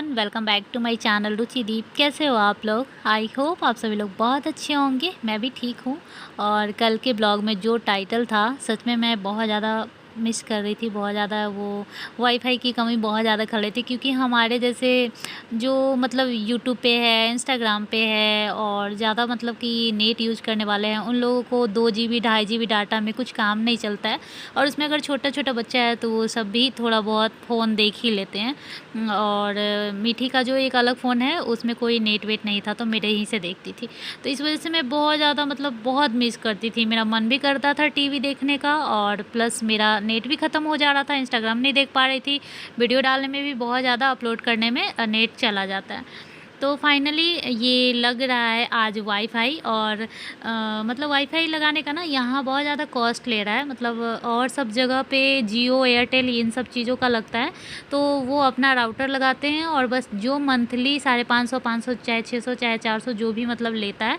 Everyone, welcome back to my channel Ruchideep. कैसे हो आप लोग? आई होप आप सभी लोग बहुत अच्छे होंगे। मैं भी ठीक हूँ। और कल के ब्लॉग में जो टाइटल था, सच में मैं बहुत ज़्यादा मिस कर रही थी। बहुत ज़्यादा वो वाईफाई की कमी बहुत ज़्यादा खल रही थी, क्योंकि हमारे जैसे जो मतलब यूट्यूब पे है, इंस्टाग्राम पे है और ज़्यादा मतलब कि नेट यूज़ करने वाले हैं, उन लोगों को 2 GB 2.5 GB डाटा में कुछ काम नहीं चलता है। और उसमें अगर छोटा छोटा बच्चा है तो वो सब भी थोड़ा बहुत फ़ोन देख ही लेते हैं। और मीठी का जो एक अलग फ़ोन है उसमें कोई नेट वेट नहीं था, तो मेरे ही से देखती थी। तो इस वजह से मैं बहुत ज़्यादा मतलब बहुत मिस करती थी। मेरा मन भी करता था टीवी देखने का, और प्लस मेरा नेट भी ख़त्म हो जा रहा था, इंस्टाग्राम नहीं देख पा रही थी। वीडियो डालने में भी बहुत ज़्यादा अपलोड करने में नेट चला जाता है। तो फाइनली ये लग रहा है आज वाईफाई। और मतलब वाईफाई लगाने का ना यहाँ बहुत ज़्यादा कॉस्ट ले रहा है। मतलब और सब जगह पे जियो, एयरटेल, इन सब चीज़ों का लगता है। तो वो अपना राउटर लगाते हैं और बस जो मंथली 550, 500 चाहे 600 चाहे 400 जो भी मतलब लेता है,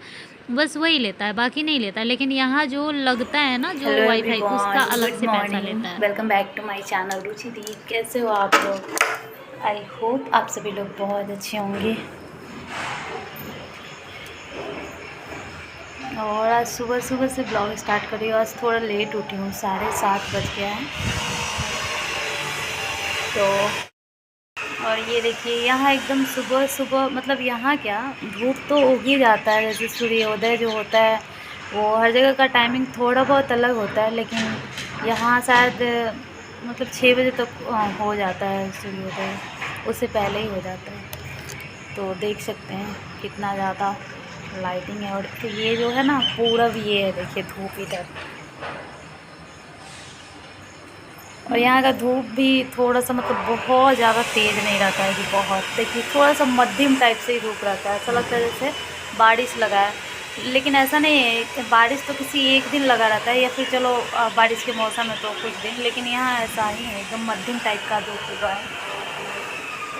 बस वही लेता है, बाकी नहीं लेता है। लेकिन यहाँ जो लगता है ना, जो हेलो वाईफाई, उसका एवरीवन, अलग गुड से पैसा मॉर्निंग। लेता है। Welcome back to my channel Ruchideep. कैसे हो आप लोग? आई होप आप सभी लोग बहुत अच्छे होंगे। और आज सुबह सुबह से ब्लॉग स्टार्ट करी। आज थोड़ा लेट उठी हूँ, 7:30 बज गया है। तो और ये देखिए, यहाँ एकदम सुबह सुबह मतलब यहाँ क्या धूप तो उग ही जाता है। जैसे सूर्योदय जो होता है वो हर जगह का टाइमिंग थोड़ा बहुत अलग होता है, लेकिन यहाँ शायद मतलब 6 बजे तक हो जाता है सूर्योदय, उससे पहले ही हो जाता है। तो देख सकते हैं कितना ज़्यादा लाइटिंग है। और ये जो है ना पूरब, ये है देखिए धूप इधर। और यहाँ का धूप भी थोड़ा सा मतलब बहुत ज़्यादा तेज़ नहीं रहता है कि बहुत, देखिए थोड़ा सा मध्यम टाइप से ही धूप रहता है। ऐसा लगता है जैसे बारिश लगा है, लेकिन ऐसा नहीं है। बारिश तो किसी एक दिन लगा रहता है, या फिर चलो बारिश के मौसम में तो कुछ दिन, लेकिन यहाँ ऐसा ही है, एकदम मध्यम टाइप का धूप हुआ है।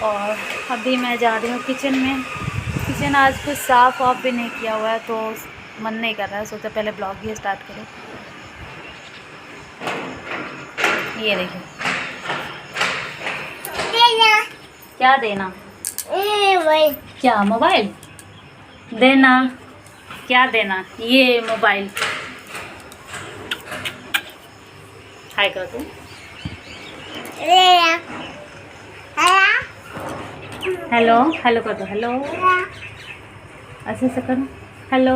और अभी मैं जा रही हूँ किचन में। किचन आज कुछ साफ़ वाफ भी नहीं किया हुआ है, तो मन नहीं कर रहा है, सोचा पहले ब्लॉग ही स्टार्ट करें। ये देखिए, क्या देना? क्या मोबाइल देना? क्या देना? ये मोबाइल। हाय कर तू। हेलो हेलो कर दो। हेलो ऐसे से करो। Hello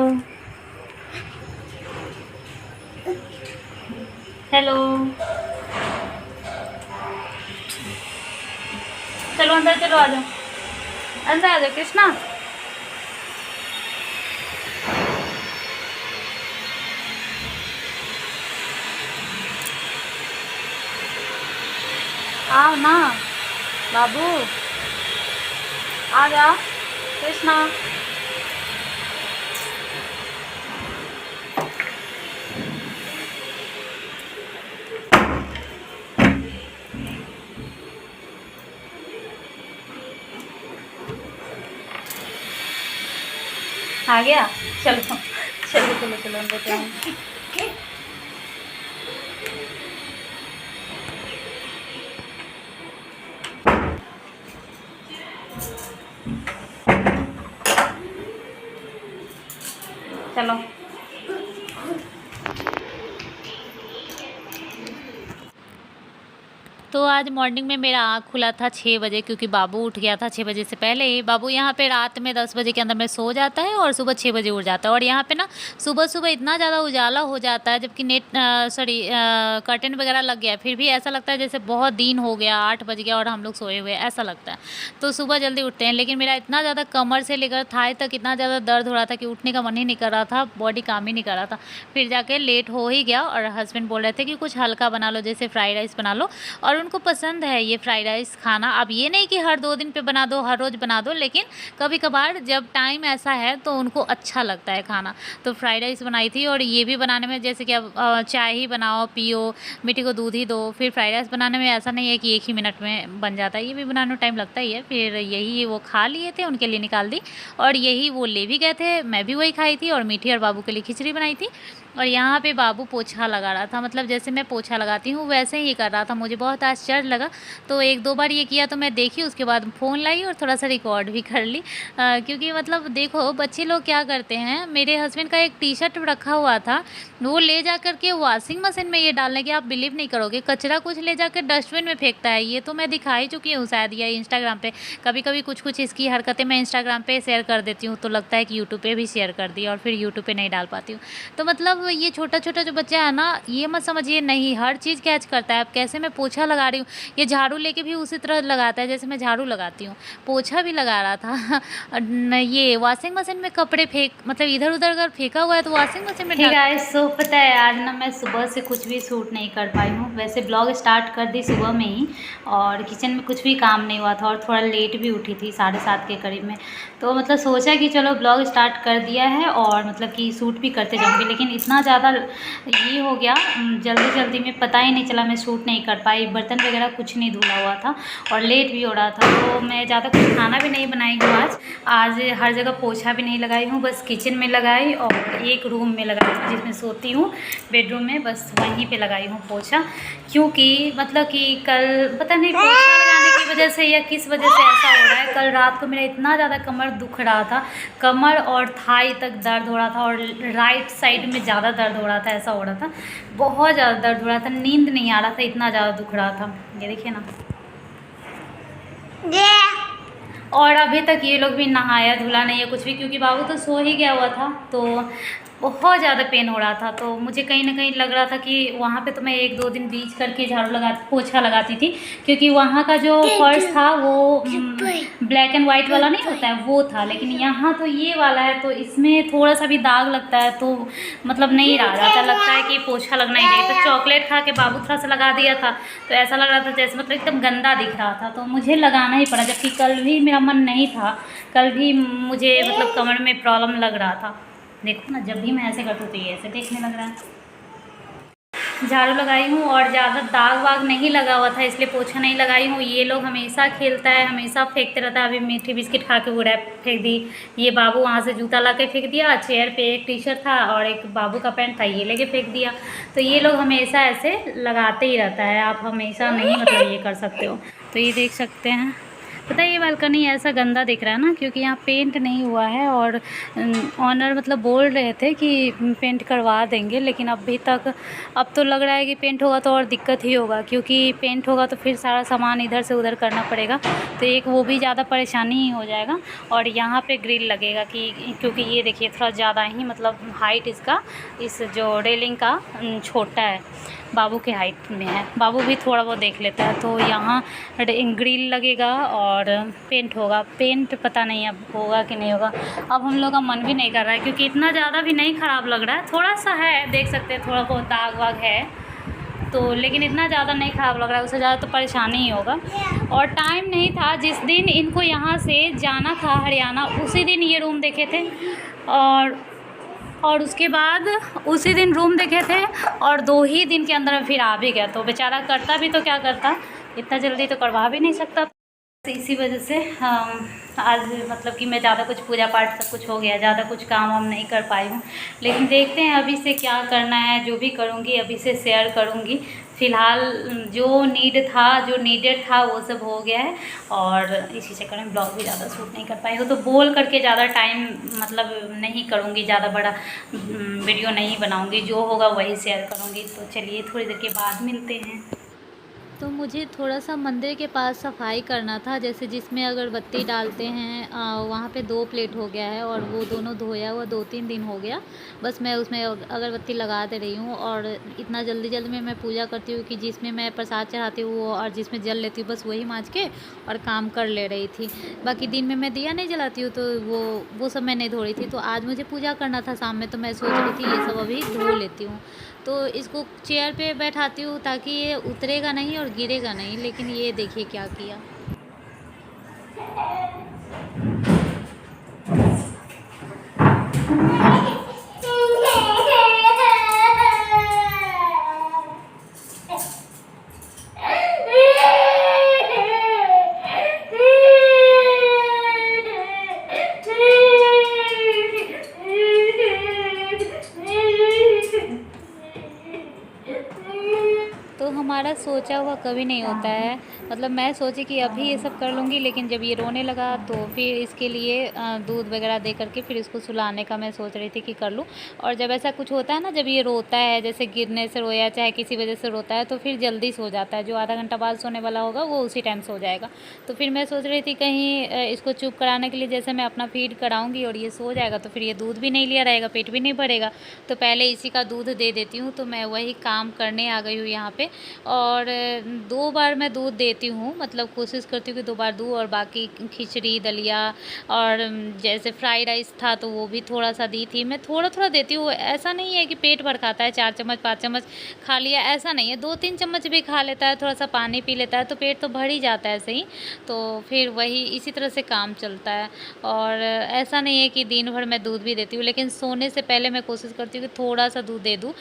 hello. चलो अंदर, चलो आ जाओ, अंदर आ जाओ कृष्णा। आओ ना बाबू, आ जा कृष्णा। आ गया? चलो चलो चलो चलो अंदर चलो। चलो तो आज मॉर्निंग में मेरा आँख खुला था 6 बजे, क्योंकि बाबू उठ गया था 6 बजे से पहले ही। बाबू यहाँ पे रात में 10 बजे के अंदर में सो जाता है और सुबह 6 बजे उठ जाता है। और यहाँ पे ना सुबह सुबह इतना ज़्यादा उजाला हो जाता है, जबकि कर्टन वगैरह लग गया है, फिर भी ऐसा लगता है जैसे बहुत दिन हो गया, 8 बज गया और हम लोग सोए हुए, ऐसा लगता है। तो सुबह जल्दी उठते हैं, लेकिन मेरा इतना ज़्यादा कमर से लेकर थाई तक इतना ज़्यादा दर्द हो रहा था कि उठने का मन ही नहीं कर रहा था, बॉडी काम ही नहीं कर रहा था। फिर जाके लेट हो ही गया, और हस्बैंड बोल रहे थे कि कुछ हल्का बना लो, जैसे फ्राइड राइस बना लो। और उनको पसंद है ये फ्राइड राइस खाना। अब ये नहीं कि हर 2 दिन पे बना दो, हर रोज़ बना दो, लेकिन कभी कभार जब टाइम ऐसा है तो उनको अच्छा लगता है खाना। तो फ्राइड राइस बनाई थी। और ये भी बनाने में जैसे कि अब चाय ही बनाओ पियो, मिट्टी को दूध ही दो। फिर फ्राइड राइस बनाने में ऐसा नहीं है कि 1 ही मिनट में बन जाता है, ये भी बनाने में टाइम लगता ही है। फिर यही वो खा लिए थे, उनके लिए निकाल दी, और यही वो ले भी गए थे, मैं भी वही खाई थी। और मीठी और बाबू के लिए खिचड़ी बनाई थी। और यहाँ पे बाबू पोछा लगा रहा था, मतलब जैसे मैं पोछा लगाती हूँ वैसे ही कर रहा था। मुझे बहुत आश्चर्य लगा, तो 1-2 बार ये किया तो मैं देखी, उसके बाद फ़ोन लाई और थोड़ा-सा रिकॉर्ड भी कर ली। क्योंकि मतलब देखो बच्चे लोग क्या करते हैं, मेरे हस्बैंड का एक टी-शर्ट रखा हुआ था, वो ले जा कर के वॉशिंग मशीन में ये डालने की, आप बिलीव नहीं करोगे, कचरा कुछ ले जाकर डस्टबिन में फेंकता है। ये तो मैं दिखा ही चुकी हूँ शायद, या इंस्टाग्राम पे। कभी-कभी कुछ-कुछ इसकी हरकतें मैं इंस्टाग्राम पे शेयर कर देती हूँ, तो लगता है कि यूट्यूब पे भी शेयर कर दी और फिर यूट्यूब पे नहीं डाल पाती हूँ। तो मतलब ये छोटा-छोटा जो बच्चा है ना, ये मत समझिए नहीं हर चीज़ कैच करता है। अब कैसे मैं पोछा लगा रही हूँ, ये झाड़ू लेके भी उसी तरह लगाता है जैसे मैं झाड़ू लगाती हूँ। पोछा भी लगा रहा था। ये वॉशिंग मशीन में कपड़े फेंक, मतलब इधर-उधर अगर फेंका हुआ है तो वॉशिंग मशीन में हे डाल। गाइस, सो पता है आज ना मैं सुबह से कुछ भी शूट नहीं कर पाई हूँ। वैसे ब्लॉग स्टार्ट कर दी सुबह में ही, और किचन में कुछ भी काम नहीं हुआ था और थोड़ा लेट भी उठी थी 7:30 के करीब में। तो मतलब सोचा कि चलो ब्लॉग स्टार्ट कर दिया है और मतलब कि शूट भी करते जाऊँगी, लेकिन इतना ज़्यादा ये हो गया जल्दी में, पता ही नहीं चला, मैं शूट नहीं कर पाई। बर्तन वगैरह कुछ नहीं धुला हुआ था और लेट भी हो रहा था, तो मैं ज़्यादा कुछ खाना भी नहीं बनाई हूँ आज हर जगह पोछा भी नहीं लगाई हूँ, बस किचन में लगाई और एक रूम में लगाई हूँ जिसमें सोती हूँ, बेडरूम में, बस वहीं पे लगाई हूँ पोछा। क्योंकि मतलब कि कल पता नहीं पोछा लगाने की वजह से या किस वजह से ऐसा हो रहा है, कल रात को मेरा इतना ज़्यादा कमर दुख रहा था, कमर और थाई तक दर्द हो रहा था और राइट साइड में ज़्यादा दर्द हो रहा था, ऐसा हो रहा था, बहुत ज़्यादा दर्द हो रहा था, नींद नहीं आ रहा था, इतना ज़्यादा दुख रहा था। ये देखिए ना। और अभी तक ये लोग भी नहाया धुला नहीं है कुछ भी, क्योंकि बाबू तो सो ही गया हुआ था, तो बहुत ज़्यादा पेन हो रहा था। तो मुझे कहीं ना कहीं लग रहा था कि वहाँ पे तो मैं 1-2 दिन बीच करके झाड़ू पोछा लगाती थी, क्योंकि वहाँ का जो फर्श था वो ब्लैक एंड वाइट वाला नहीं होता है वो था, लेकिन यहाँ तो ये वाला है, तो इसमें थोड़ा सा भी दाग लगता है, तो मतलब नहीं रहा जाता, लगता है कि पोछा लगना ही चाहिए। तो चॉकलेट खा के बाबू थोड़ा सा लगा दिया था, तो ऐसा लग रहा था जैसे मतलब एकदम गंदा दिख रहा था, तो मुझे लगाना ही पड़ा, जबकि कल भी मेरा मन नहीं था, कल भी मुझे मतलब कमर में प्रॉब्लम लग रहा था। देखो ना, जब भी मैं ऐसे करती हूँ तो ये ऐसे देखने लग रहा है। झाड़ू लगाई हूँ और ज़्यादा दाग वाग नहीं लगा हुआ था, इसलिए पोछा नहीं लगाई हूँ। ये लोग हमेशा खेलता है, हमेशा फेंकते रहता है। अभी मीठी बिस्किट खा के वो रैप फेंक दी, ये बाबू वहाँ से जूता ला के फेंक दिया, चेयर पे एक टी-शर्ट था और एक बाबू का पैंट था, ये लेके फेंक दिया। तो ये लोग हमेशा ऐसे लगाते ही रहता है, आप हमेशा नहीं मतलब ये कर सकते हो। तो ये देख सकते हैं, पता है ये बालकनी ऐसा गंदा दिख रहा है ना, क्योंकि यहाँ पेंट नहीं हुआ है, और ऑनर मतलब बोल रहे थे कि पेंट करवा देंगे, लेकिन अभी तक, अब तो लग रहा है कि पेंट होगा तो और दिक्कत ही होगा, क्योंकि पेंट होगा तो फिर सारा सामान इधर से उधर करना पड़ेगा, तो एक वो भी ज़्यादा परेशानी ही हो जाएगा। और यहाँ पे ग्रिल लगेगा, कि क्योंकि ये देखिए थोड़ा ज़्यादा ही मतलब हाइट इसका, इस जो रेलिंग का छोटा है, बाबू के हाइट में है, बाबू भी थोड़ा बहुत देख लेता है, तो यहाँ ग्रिल लगेगा और पेंट होगा। पेंट पता नहीं अब होगा कि नहीं होगा, अब हम लोग का मन भी नहीं कर रहा है, क्योंकि इतना ज़्यादा भी नहीं ख़राब लग रहा है, थोड़ा सा है, देख सकते हैं थोड़ा बहुत दाग वाग है, तो लेकिन इतना ज़्यादा नहीं ख़राब लग रहा है, उससे ज़्यादा तो परेशानी ही होगा। और टाइम नहीं था, जिस दिन इनको यहाँ से जाना था हरियाणा, उसी दिन ये रूम देखे थे, और उसके बाद उसी दिन रूम देखे थे, और 2 ही दिन के अंदर फिर आ भी गया। तो बेचारा करता भी तो क्या करता, इतना जल्दी तो करवा भी नहीं सकता। तो इसी वजह से आज मतलब कि मैं ज़्यादा कुछ पूजा पाठ सब कुछ हो गया, ज़्यादा कुछ काम वाम नहीं कर पाई हूँ, लेकिन देखते हैं अभी से क्या करना है, जो भी करूँगी अभी से शेयर करूँगी। फ़िलहाल जो नीडेड था वो सब हो गया है, और इसी चक्कर में ब्लॉग भी ज़्यादा शूट नहीं कर पाई हूँ, तो बोल करके ज़्यादा टाइम मतलब नहीं करूँगी, ज़्यादा बड़ा वीडियो नहीं बनाऊँगी, जो होगा वही शेयर करूँगी। तो चलिए थोड़ी देर के बाद मिलते हैं। तो मुझे थोड़ा-सा मंदिर के पास सफाई करना था, जैसे जिसमें अगरबत्ती डालते हैं, वहाँ पे 2 प्लेट हो गया है, और वो दोनों धोया हुआ 2-3 दिन हो गया। बस मैं उसमें अगरबत्ती लगा दे रही हूँ, और इतना जल्दी में मैं पूजा करती हूँ कि जिसमें मैं प्रसाद चढ़ाती हूँ और जिसमें जल लेती हूँ, बस वही माँज के और काम कर ले रही थी। बाकी दिन में मैं दिया नहीं जलाती हूँ, तो वो सब मैं नहीं धो रही थी। तो आज मुझे पूजा करना था शाम में, तो मैं सोच रही थी ये सब अभी धो लेती हूँ। तो इसको चेयर पे बैठाती हूँ ताकि ये उतरेगा नहीं और गिरेगा नहीं, लेकिन ये देखिए क्या किया। तो हमारा सोचा हुआ कभी नहीं होता है। मतलब मैं सोची कि अभी ये सब कर लूँगी, लेकिन जब ये रोने लगा तो फिर इसके लिए दूध वगैरह दे करके फिर इसको सुलाने का मैं सोच रही थी कि कर लूँ। और जब ऐसा कुछ होता है ना, जब ये रोता है, जैसे गिरने से रोया चाहे किसी वजह से रोता है, तो फिर जल्दी सो जाता है। जो आधा घंटा बाद सोने वाला होगा वो उसी टाइम सो जाएगा। तो फिर मैं सोच रही थी कहीं इसको चुप कराने के लिए जैसे मैं अपना फीड कराऊँगी और ये सो जाएगा तो फिर ये दूध भी नहीं लिया रहेगा, पेट भी नहीं भरेगा, तो पहले इसी का दूध दे देती हूँ। तो मैं वही काम करने आ गई हूँ यहाँ पे। और 2 बार मैं दूध देती हूँ, मतलब कोशिश करती हूँ कि 2 बार दूँ, और बाकी खिचड़ी, दलिया और जैसे फ्राइड राइस था तो वो भी थोड़ा-सा दी थी। मैं थोड़ा-थोड़ा देती हूँ, ऐसा नहीं है कि पेट भर खाता है, 4 चम्मच 5 चम्मच खा लिया, ऐसा नहीं है। 2-3 चम्मच भी खा लेता है, थोड़ा-सा पानी पी लेता है तो पेट तो भर ही जाता है ऐसे ही। तो फिर वही इसी तरह से काम चलता है। और ऐसा नहीं है कि दिन भर मैं दूध भी देती हूँ, लेकिन सोने से पहले मैं कोशिश करती हूँ कि थोड़ा-सा दूध दे दूँ।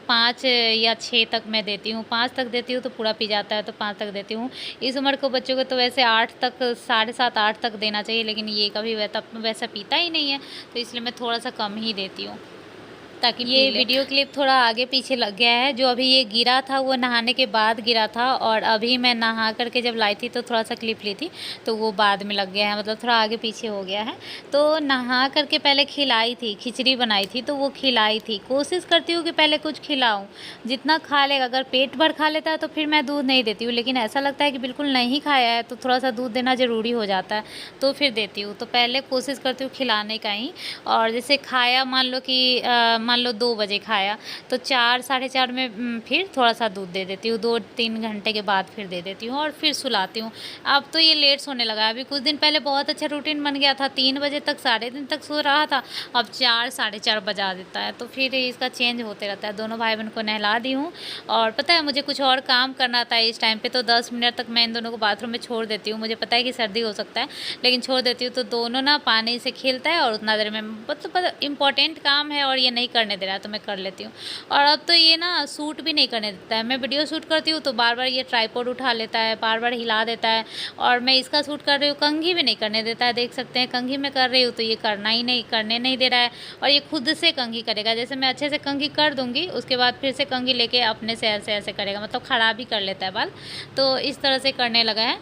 5 या 6 तक मैं देती हूँ, 5 तक देती हूँ तो पूरा पी जाता है, तो 5 तक देती हूँ। इस उम्र के बच्चों को तो वैसे 8 तक, साढ़े 7 8 तक देना चाहिए, लेकिन ये कभी वैसा पीता ही नहीं है, तो इसलिए मैं थोड़ा-सा कम ही देती हूँ, ताकि ये वीडियो क्लिप थोड़ा आगे पीछे लग गया है। जो अभी ये गिरा था वो नहाने के बाद गिरा था, और अभी मैं नहा कर के जब लाई थी तो थोड़ा-सा क्लिप ली थी, तो वो बाद में लग गया है, मतलब थोड़ा आगे पीछे हो गया है। तो नहा कर के पहले खिलाई थी, खिचड़ी बनाई थी तो वो खिलाई थी। कोशिश करती हूँ कि पहले कुछ खिलाऊँ, जितना खा लेगा। अगर पेट भर खा लेता है तो फिर मैं दूध नहीं देती हूँ, लेकिन ऐसा लगता है कि बिल्कुल नहीं खाया है तो थोड़ा-सा दूध देना ज़रूरी हो जाता है, तो फिर देती हूँ। तो पहले कोशिश करती हूँ खिलाने का ही। और जैसे खाया, मान लो 2 बजे खाया तो 4 साढ़े 4 में फिर थोड़ा-सा दूध दे देती हूँ, 2-3 घंटे के बाद फिर दे देती हूँ और फिर सुलाती हूँ। अब तो ये लेट सोने लगा है, अभी कुछ दिन पहले बहुत अच्छा रूटीन बन गया था, 3 बजे तक, साढ़े 3 तक सो रहा था, अब 4 साढ़े 4 बजा देता है। तो फिर इसका चेंज होते रहता है। दोनों भाई-बहन को नहला दी हूँ, और पता है मुझे कुछ और काम करना था इस टाइम पे, तो 10 मिनट तक मैं इन दोनों को बाथरूम में छोड़ देती हूँ। मुझे पता है कि सर्दी हो सकता है, लेकिन छोड़ देती हूँ तो दोनों ना पानी से खेलता है, और उतना देर में मतलब इम्पोर्टेंट काम है और ये नहीं करने दे रहा है तो मैं कर लेती हूँ। और अब तो ये ना शूट भी नहीं करने देता है। मैं वीडियो शूट करती हूँ तो बार-बार ये ट्राइपॉड उठा लेता है, बार-बार हिला देता है, और मैं इसका शूट कर रही हूँ, कंघी भी नहीं करने देता है। देख सकते हैं कंघी मैं कर रही हूँ तो ये करने नहीं दे रहा है, और ये खुद से कंघी करेगा। जैसे मैं अच्छे से कंघी कर दूँगी, उसके बाद फिर से कंघी लेके अपने से ऐसे करेगा, मतलब खराब ही कर लेता है बाल। तो इस तरह से करने लगा है।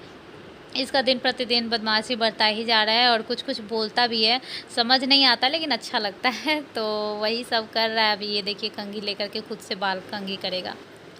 इसका दिन प्रतिदिन बदमाशी बढ़ता ही जा रहा है, और कुछ-कुछ बोलता भी है, समझ नहीं आता लेकिन अच्छा लगता है। तो वही सब कर रहा है। अभी ये देखिए कंघी लेकर के खुद से बाल कंघी करेगा।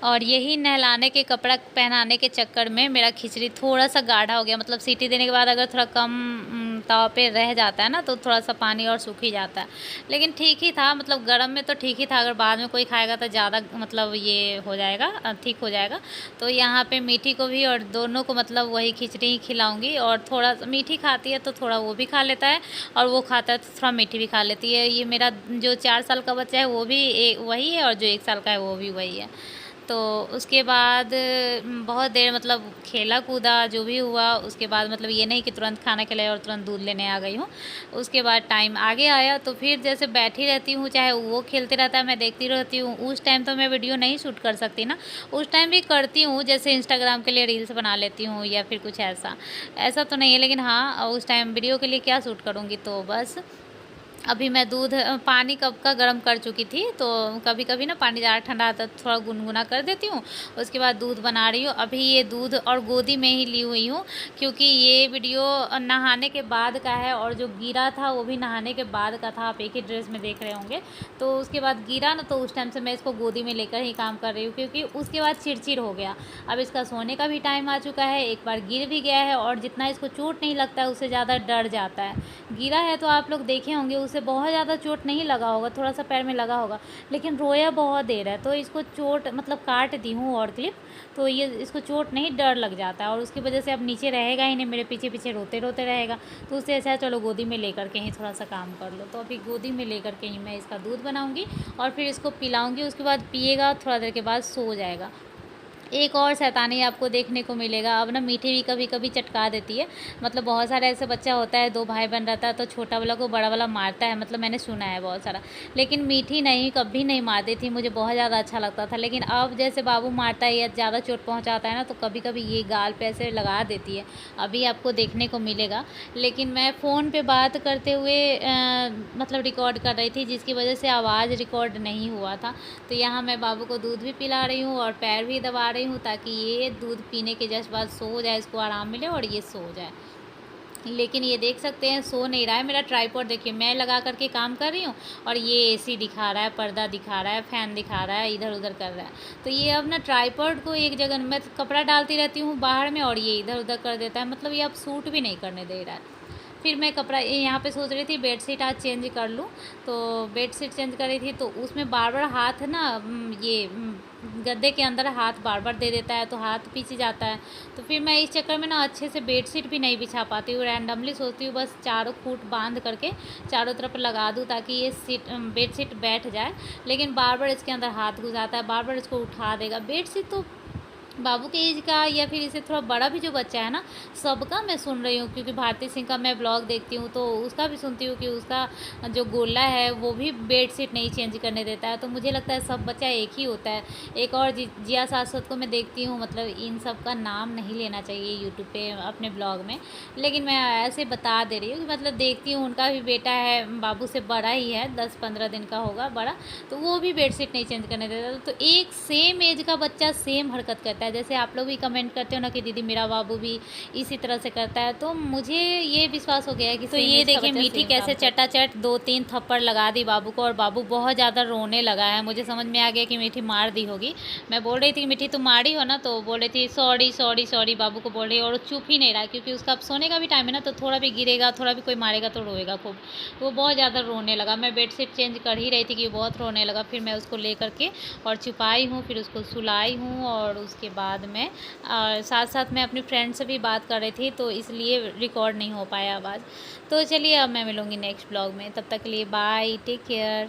और यही नहलाने के, कपड़ा पहनाने के चक्कर में मेरा खिचड़ी थोड़ा-सा गाढ़ा हो गया। मतलब सीटी देने के बाद अगर थोड़ा कम तवा पे रह जाता है ना, तो थोड़ा-सा पानी और सूख ही जाता है। लेकिन ठीक ही था, मतलब गरम में तो ठीक ही था, अगर बाद में कोई खाएगा तो ज़्यादा मतलब ये हो जाएगा, ठीक हो जाएगा। तो यहाँ पे मीठी को भी और दोनों को मतलब वही खिचड़ी ही खिलाऊँगी, और थोड़ा मीठी खाती है तो थोड़ा वो भी खा लेता है, और वो खाता है तो थोड़ा मीठी भी खा लेती है। ये मेरा जो 4 साल का बच्चा है वो भी वही है, और जो 1 साल का है वो भी वही है। तो उसके बाद बहुत देर मतलब खेला कूदा, जो भी हुआ उसके बाद, मतलब ये नहीं कि तुरंत खाना खिलाया और तुरंत दूध लेने आ गई हूँ। उसके बाद टाइम आगे आया तो फिर जैसे बैठी रहती हूँ, चाहे वो खेलते रहता है, मैं देखती रहती हूँ। उस टाइम तो मैं वीडियो नहीं शूट कर सकती ना, उस टाइम भी करती हूँ, जैसे इंस्टाग्राम के लिए रील्स बना लेती हूँ या फिर कुछ ऐसा। ऐसा तो नहीं है, लेकिन हाँ, उस टाइम वीडियो के लिए क्या शूट करूँगी। तो बस अभी मैं दूध पानी कब का गर्म कर चुकी थी, तो कभी-कभी ना पानी ज़्यादा ठंडा आता है तो थोड़ा गुनगुना कर देती हूँ। उसके बाद दूध बना रही हूँ। अभी ये दूध और गोदी में ही ली हुई हूँ, क्योंकि ये वीडियो नहाने के बाद का है, और जो गिरा था वो भी नहाने के बाद का था। आप एक ही ड्रेस में देख रहे होंगे। तो उसके बाद गिरा ना, तो उस टाइम से मैं इसको गोदी में लेकर ही काम कर रही हूँ, क्योंकि उसके बाद चिड़चिड़ हो गया। अब इसका सोने का भी टाइम आ चुका है, एक बार गिर भी गया है, और जितना इसको चोट नहीं लगता है उससे ज़्यादा डर जाता है। गिरा है तो आप लोग देखे होंगे, उसे बहुत ज़्यादा चोट नहीं लगा होगा, थोड़ा-सा पैर में लगा होगा, लेकिन रोया बहुत देर है। तो इसको चोट मतलब काट दी हूँ और क्लिप, तो ये इसको चोट नहीं, डर लग जाता है, और उसकी वजह से अब नीचे रहेगा ही नहीं, मेरे पीछे-पीछे रोते-रोते रहेगा। तो उससे अच्छा है चलो गोदी में लेकर के ही थोड़ा-सा काम कर लो। तो अभी गोदी में लेकर के ही मैं इसका दूध बनाऊँगी और फिर इसको पिलाऊँगी। उसके बाद पिएगा, थोड़ा देर के बाद सो जाएगा। एक और शैतानी आपको देखने को मिलेगा। अब ना मीठी भी कभी-कभी चटका देती है। मतलब बहुत सारे ऐसे बच्चा होता है, 2 भाई बहन रहता है तो छोटा वाला को बड़ा वाला मारता है, मतलब मैंने सुना है बहुत सारा। लेकिन मीठी नहीं, कभी नहीं मारती थी, मुझे बहुत ज़्यादा अच्छा लगता था। लेकिन अब जैसे बाबू मारता है या ज़्यादा चोट पहुँचाता है ना, तो कभी-कभी ये गाल पे ऐसे लगा देती है। अभी आपको देखने को मिलेगा। लेकिन मैं फ़ोन पे बात करते हुए मतलब रिकॉर्ड कर रही थी, जिसकी वजह से आवाज़ रिकॉर्ड नहीं हुआ था। तो यहाँ मैं बाबू को दूध भी पिला रही हूँ और पैर भी दबा रही हूँ, ताकि ये दूध पीने के जस्ट बाद सो जाए, इसको आराम मिले और ये सो जाए। लेकिन ये देख सकते हैं सो नहीं रहा है। मेरा ट्राइपॉड देखिए, मैं लगा करके काम कर रही हूँ और ये एसी दिखा रहा है, पर्दा दिखा रहा है, फ़ैन दिखा रहा है, इधर उधर कर रहा है। तो ये अब ना ट्राइपॉड को एक जगह, मैं कपड़ा डालती रहती हूँ बाहर में और ये इधर उधर कर देता है, मतलब ये अब सूट भी नहीं करने दे रहा है। फिर मैं कपड़ा यहाँ पे सोच रही थी बेडशीट आज चेंज कर लूँ। तो बेडशीट चेंज कर रही थी तो उसमें बार बार हाथ ना गद्दे के अंदर हाथ बार बार दे देता है, तो हाथ पीछे जाता है। तो फिर मैं इस चक्कर में ना अच्छे से बेडशीट भी नहीं बिछा पाती हूँ। रैंडमली सोचती हूँ बस चारों खूंट बांध करके चारों तरफ लगा दूँ, ताकि ये बेडशीट बैठ जाए। लेकिन बार बार इसके अंदर हाथ घुस आता है, बार बार इसको उठा देगा। बेडशीट तो बाबू के एज का या फिर इससे थोड़ा बड़ा भी जो बच्चा है ना, सबका मैं सुन रही हूँ, क्योंकि भारती सिंह का मैं ब्लॉग देखती हूँ तो उसका भी सुनती हूँ कि उसका जो गोला है वो भी बेडशीट नहीं चेंज करने देता है। तो मुझे लगता है सब बच्चा एक ही होता है। एक और जिया शाश्वत को मैं देखती हूँ, मतलब इन सब का नाम नहीं लेना चाहिए यूट्यूब पे अपने ब्लॉग में, लेकिन मैं ऐसे बता दे रही हूँ कि मतलब देखती हूँ, उनका भी बेटा है, बाबू से बड़ा ही है, 10-15 दिन का होगा बड़ा, तो वो भी बेडशीट नहीं चेंज करने देता। तो एक सेम एज का बच्चा सेम हरकत करता है। जैसे आप लोग भी कमेंट करते हो ना कि दीदी मेरा बाबू भी इसी तरह से करता है, तो मुझे ये विश्वास हो गया है कि तो ये देखिए मीठी कैसे चटाचट 2-3 थप्पड़ लगा दी बाबू को, और बाबू बहुत ज़्यादा रोने लगा है। मुझे समझ में आ गया कि मीठी मार दी होगी। मैं बोल रही थी कि मीठी तुम मारी हो ना, तो बोल रही थी सॉरी सॉरी सॉरी, बाबू को बोल रही है, और चुप ही नहीं रहा, क्योंकि उसका अब सोने का भी टाइम है ना, तो थोड़ा भी गिरेगा, थोड़ा भी कोई मारेगा तो रोएगा खूब। वो बहुत ज़्यादा रोने लगा। मैं बेडशीट चेंज कर ही रही थी कि बहुत रोने लगा। फिर मैं उसको ले करके और छुपाई हूँ, फिर उसको सुलाई हूँ, और उसके बाद में साथ साथ मैं अपनी फ्रेंड से भी बात कर रही थी, तो इसलिए रिकॉर्ड नहीं हो पाया आवाज़। तो चलिए अब मैं मिलूँगी नेक्स्ट ब्लॉग में, तब तक के लिए बाय, टेक केयर।